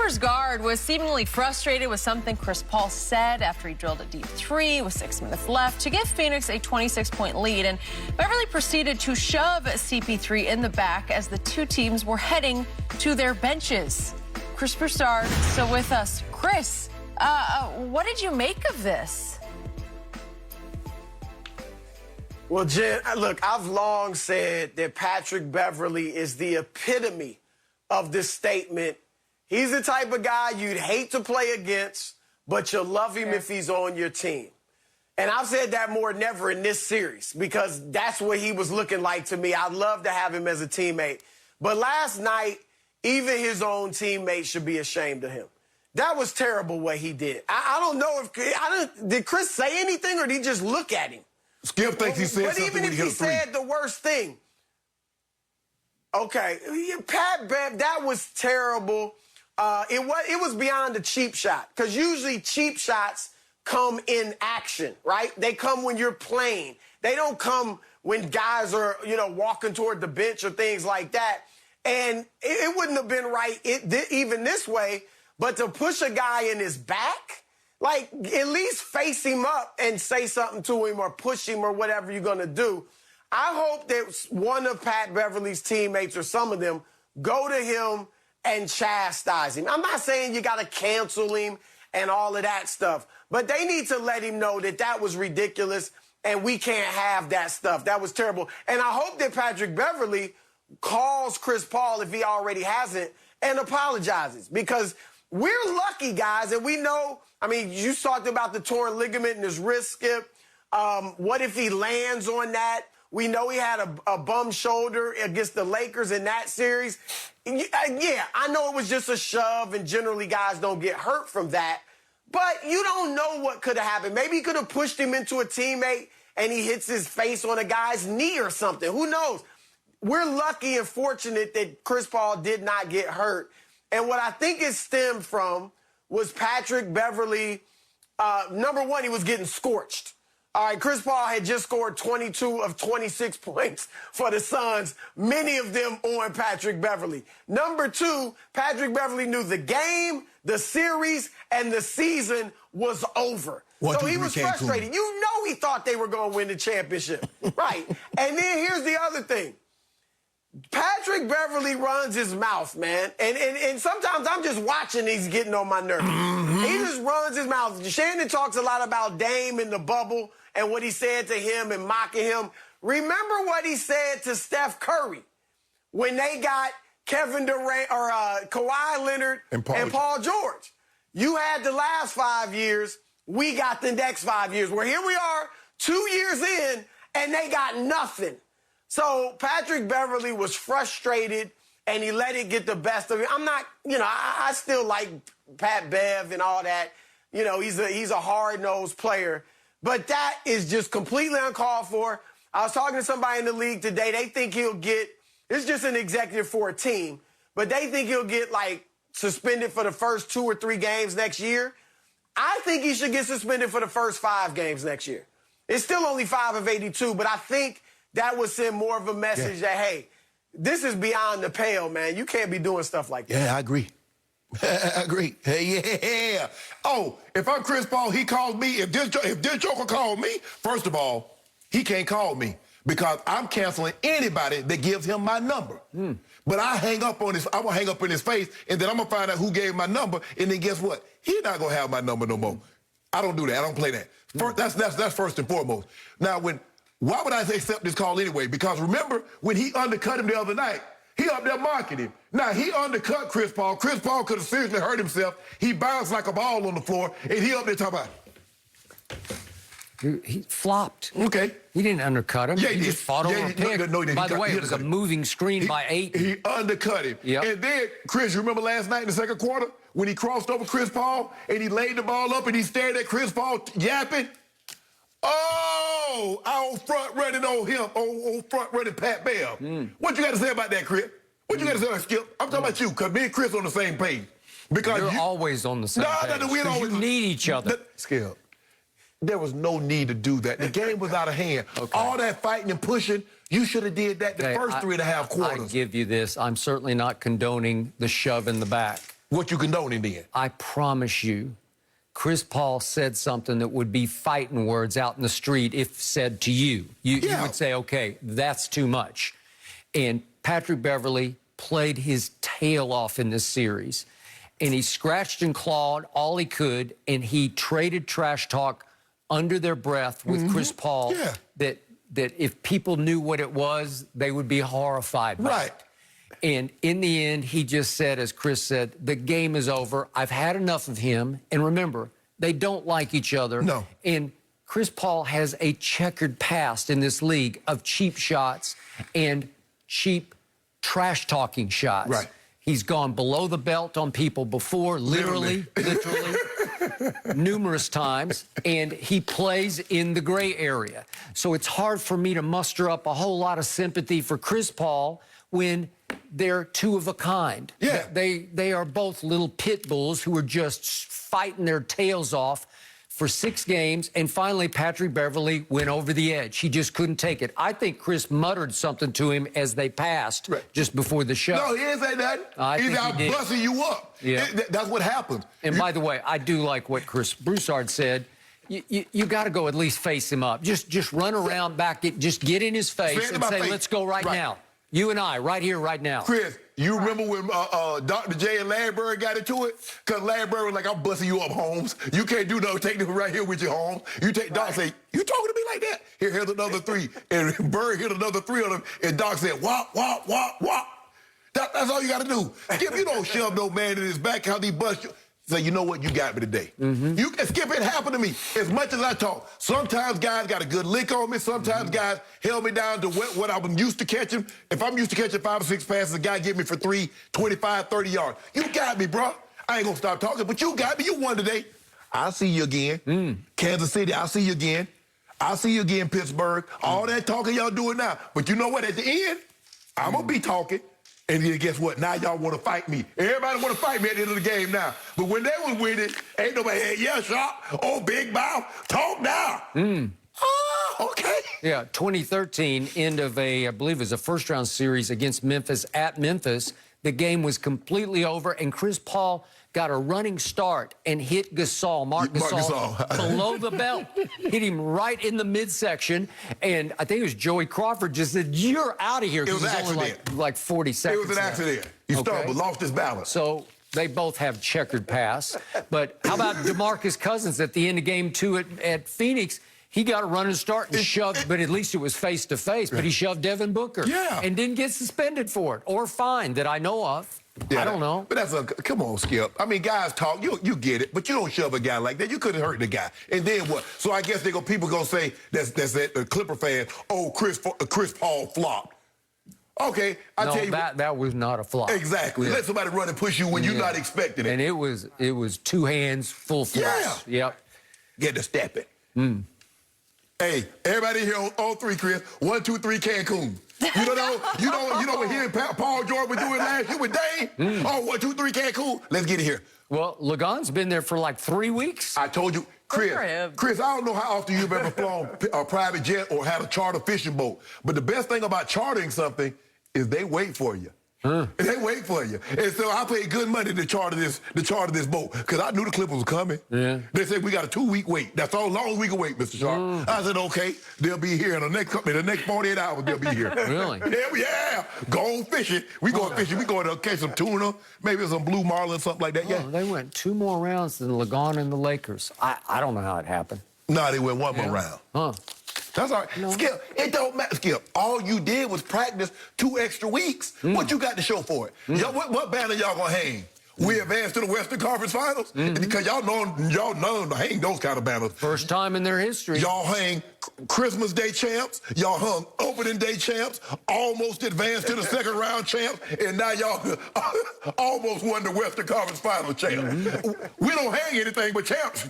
Clippers guard was seemingly frustrated with something Chris Paul said after he drilled a deep three with 6 minutes left to give Phoenix a 26-point lead. And Beverley proceeded to shove CP3 in the back as the two teams were heading to their benches. Chris Broussard still with us. Chris, what did you make of this? Well, Jen, look, I've long said that Patrick Beverley is the epitome of this statement. He's the type of guy you'd hate to play against, but you'll love him if he's on your team. And I've said that more than ever in this series because that's what he was looking like to me. I'd love to have him as a teammate. But last night, even his own teammates should be ashamed of him. That was terrible what he did. I don't know if did Chris say anything or did he just look at him? Skip thinks he said but something even when if he hit he a three. said the worst thing, okay, Pat Bev, that was terrible. It was beyond a cheap shot because usually cheap shots come in action, right? They come when you're playing. They don't come when guys are, walking toward the bench or things like that. And it wouldn't have been right even this way, but to push a guy in his back, like at least face him up and say something to him or push him or whatever you're going to do. I hope that one of Pat Beverley's teammates or some of them go to him and chastise him. I'm not saying you got to cancel him and all of that stuff, but they need to let him know that that was ridiculous and we can't have that stuff. That was terrible. And I hope that Patrick Beverley calls Chris Paul, if he already hasn't, and apologizes because we're lucky, guys, and we know, you talked about the torn ligament in his wrist, Skip. What if he lands on that? We know he had a bum shoulder against the Lakers in that series. Yeah, I know it was just a shove, and generally guys don't get hurt from that. But you don't know what could have happened. Maybe he could have pushed him into a teammate, and he hits his face on a guy's knee or something. Who knows? We're lucky and fortunate that Chris Paul did not get hurt. And what I think it stemmed from was Patrick Beverley. Number one, he was getting scorched. All right, Chris Paul had just scored 22 of 26 points for the Suns, many of them on Patrick Beverley. Number two, Patrick Beverley knew the game, the series, and the season was over. So he was frustrated. You know he thought they were going to win the championship. Right. And then here's the other thing. Patrick Beverley runs his mouth, man. And sometimes I'm just watching he's getting on my nerves. He just runs his mouth. Shannon talks a lot about Dame in the bubble and what he said to him and mocking him. Remember what he said to Steph Curry when they got Kevin Durant or Kawhi Leonard and Paul George. You had the last 5 years. We got the next 5 years. Where here we are 2 years in and they got nothing. So Patrick Beverley was frustrated, and he let it get the best of him. I'm not, I still like Pat Bev and all that. He's a hard-nosed player. But that is just completely uncalled for. I was talking to somebody in the league today. They think he'll get, it's just an executive for a team, but they think he'll get, suspended for the first 2 or 3 games next year. I think he should get suspended for the first 5 games next year. It's still only 5 of 82, but I think that would send more of a message that, hey, this is beyond the pale, man. You can't be doing stuff like that. Yeah, I agree. I agree. Yeah. Oh, if I'm Chris Paul, he calls me. If this joker called me, first of all, he can't call me because I'm canceling anybody that gives him my number. But I hang up on I'm gonna hang up in his face, and then I'm gonna find out who gave my number, and then guess what? He's not gonna have my number no more. I don't do that. I don't play that. First, that's first and foremost. Now, why would I accept this call anyway? Because remember when he undercut him the other night, he up there mocking him. Now, he undercut Chris Paul. Chris Paul could have seriously hurt himself. He bounced like a ball on the floor, and he up there talking about. He flopped. Okay. He didn't undercut him. Yeah, he just fought over a pick. No, by the way, it was a moving screen by 8. He undercut him. Yep. And then, Chris, you remember last night in the second quarter when he crossed over Chris Paul and he laid the ball up and he stared at Chris Paul yapping? Oh, I was front-running on him, on front-running Pat Bev. What you got to say about that, Chris? What you got to say about Skip? I'm talking about you, because me and Chris on the same page. Because you're always on the same page. We don't always. You need each other. Skip, there was no need to do that. The game was out of hand. Okay. All that fighting and pushing, you should have did that the first 3.5 quarters. I give you this. I'm certainly not condoning the shove in the back. what you condoning then? I promise you, Chris Paul said something that would be fighting words out in the street if said to you. You would say, okay, that's too much. And Patrick Beverley played his tail off in this series. And he scratched and clawed all he could, and he traded trash talk under their breath with Chris Paul that if people knew what it was, they would be horrified by it. And in the end, he just said, as Chris said, the game is over. I've had enough of him. And remember, they don't like each other. No. And Chris Paul has a checkered past in this league of cheap shots and cheap trash-talking shots. Right. He's gone below the belt on people before, literally, numerous times, and he plays in the gray area. So it's hard for me to muster up a whole lot of sympathy for Chris Paul when they're two of a kind. Yeah. They are both little pit bulls who are just fighting their tails off for 6 games, and finally Patrick Beverley went over the edge. He just couldn't take it. I think Chris muttered something to him as they passed just before the show. No, he didn't say that. He's out busting you up. Yeah. That's what happens. And by the way, I do like what Chris Broussard said. You got to go at least face him up. Just run around back, just get in his face and say, let's go right now. You and I, right here, right now. Chris, you remember when Dr. J and Larry Bird got into it? Because Larry Bird was like, I'm busting you up, Holmes. You can't do no, take this right here with you, Holmes. You take, Doc say, you talking to me like that? Here's another 3. And Bird hit another 3 on him. And Doc said, wop, wop, wop, wop. That's all you got to do. Skip, you don't shove no man in his back, how he bust you. Say, you know what? You got me today. You can Skip, it happened to me. As much as I talk, sometimes guys got a good lick on me. Sometimes guys held me down to what I'm used to catching. If I'm used to catching 5 or 6 passes, a guy get me for 3, 25, 30 yards. You got me, bro. I ain't gonna stop talking, but you got me. You won today. I'll see you again. Kansas City, I'll see you again. I'll see you again, Pittsburgh. All that talking y'all doing now. But you know what? At the end, I'm gonna be talking. And then guess what? Now y'all want to fight me. Everybody want to fight me at the end of the game now. But when they was winning, ain't nobody had, yeah, shot. Oh, big mouth. Talk now. Oh, okay. Yeah, 2013, end of I believe it was a first-round series against Memphis at Memphis. The game was completely over, and Chris Paul got a running start and hit Marc Gasol below the belt. Hit him right in the midsection. And I think it was Joey Crawford just said, you're out of here. It was an accident. Only like 40 seconds. It was an accident. He stumbled, lost his balance. So they both have checkered past. But how about DeMarcus Cousins at the end of game 2 at Phoenix? He got a running start and shoved, but at least it was face-to-face, but he shoved Devin Booker. And didn't get suspended for it or fined that I know of. I don't know. But come on, Skip. I mean, guys talk, you get it, but you don't shove a guy like that. You couldn't hurt the guy. And then what? So I guess people gonna say that's it, the Clipper fan, oh, Chris Paul flopped. Okay, I tell you that was not a flop. Exactly. Let somebody run and push you when you're not expecting it. And it was 2 hands, full force. Yep. Get to stepping. Hey, everybody here on 3, Chris. 1, 2, 3, Cancun. You know what he and Paul George were doing last year with Dame? Oh, 1, 2, 3, Cancun. Let's get it here. Well, Lagon's been there for like 3 weeks. I told you, Chris, I don't know how often you've ever flown a private jet or had a charter fishing boat, but the best thing about chartering something is they wait for you. They wait for you. And so I paid good money to charter this boat because I knew the Clippers were coming. They said, we got a 2-week wait. That's all long as we can wait, Mr. Sharp. I said, okay, they'll be here in the next 48 hours, they'll be here. Really? Yeah. Go fishing. We going fishing. We going to catch some tuna, maybe some blue marlin, something like that. They went 2 more rounds than Lagon and the Lakers. I don't know how it happened. No, they went 1 more round. That's all right. No. Skip, it don't matter. Skip, all you did was practice 2 extra weeks. What you got to show for it? What banner y'all gonna hang? We advanced to the Western Conference Finals? Because y'all know to hang those kind of banners. First time in their history. Y'all hang Christmas Day champs. Y'all hung opening day champs. Almost advanced to the 2nd round champs. And now y'all almost won the Western Conference Finals champs. We don't hang anything but champs.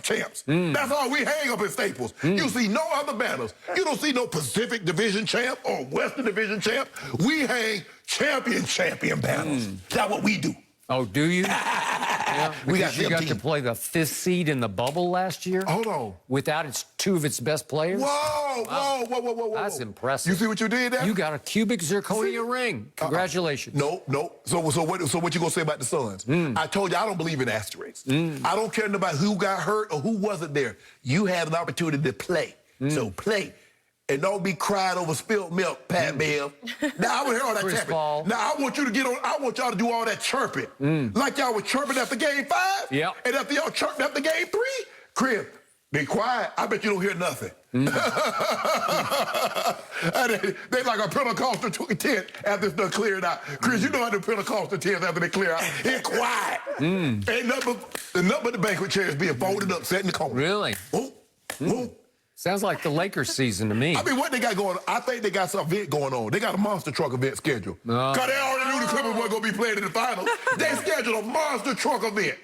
That's all we hang up in Staples. You see no other banners. You don't see no Pacific Division champ or Western Division champ. We hang champion banners. That's what we do. Oh, do you? Yeah. We got you them got to teams. play the 5th seed in the bubble last year. Hold on. Without two of its best players. Whoa. That's impressive. You see what you did there? You got a cubic zirconia ring. Congratulations. No. So what you gonna say about the Suns? I told you I don't believe in asterisks. I don't care about who got hurt or who wasn't there. You had an opportunity to play. So play. And don't be crying over spilled milk, Pat Bev. Now I want to hear all that Chris chirping. Paul. Now I want you to get on. I want y'all to do all that chirping, like y'all was chirping after Game 5. Yep. And after y'all chirped after Game 3. Chris, be quiet. I bet you don't hear nothing. They like a Pentecostal 10 after it's done cleared out. Chris, you know how the Pentecostal 10 after they clear out. It's quiet. Ain't nothing but the banquet chairs being folded up, set in the corner. Really? Ooh. Sounds like the Lakers season to me. I mean, what they got going on? I think they got some event going on. They got a monster truck event scheduled. Because they already knew the Clippers weren't going to be playing in the finals. They scheduled a monster truck event.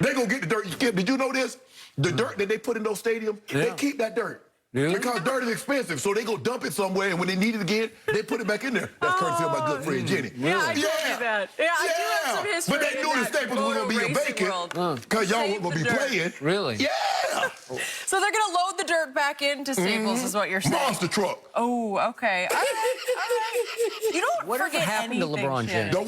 They going to get the dirt. Did you know this? The dirt that they put in those stadiums, they keep that dirt. Really? Because dirt is expensive, so they go dump it somewhere, and when they need it again, they put it back in there. That's courtesy of my good friend Jenny. Yeah, I told you that. Yeah, I do have some history. But they knew the Staples was going to be vacant because y'all weren't going to be playing. Really? Yeah. So they're going to load the dirt back into Staples, is what you're saying. Monster truck. Oh, okay. All right. You don't Whatever forget happened to anything, LeBron Shannon. James?